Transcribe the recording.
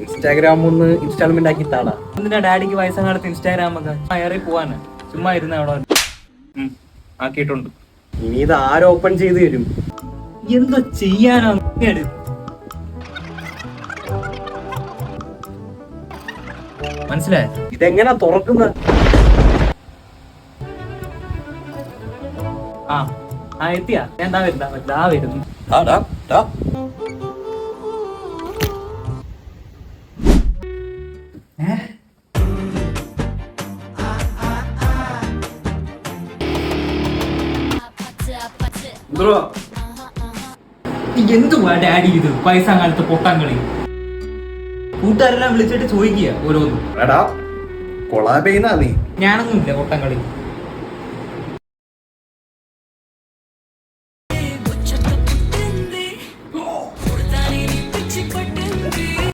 Instagram ഒന്ന് instalment ആക്കി താടാ. എന്തിനാ ഡാഡിക്ക് വയസ്സാകാലത്ത് ഇൻസ്റ്റാഗ്രാം ഒക്കെ കയറി പോവാന് ചുമ്മാ ഇരുന്ന അവിടെ ആക്കിയിട്ടുണ്ട്. ഇനി ഇത് ആര് ഓപ്പൺ ചെയ്ത് തരും? എന്തോ ചെയ്യാനോ മനസ്സിലായ? ഇതെങ്ങനാ തുറക്കുന്നത്? എത്തിയാ ഞാൻ വരുന്നു. എന്തുവാ ഡാഡി ഇത് വയസ്സാകാലത്ത് പൊട്ടാങ്കളി? കൂട്ടുകാരെല്ലാം വിളിച്ചിട്ട് ചോദിക്കുക ഓരോന്നും. കൊളാബ് ചെയ്യുന്ന നീ. ഞാനൊന്നുമില്ല പൊട്ടങ്കളി.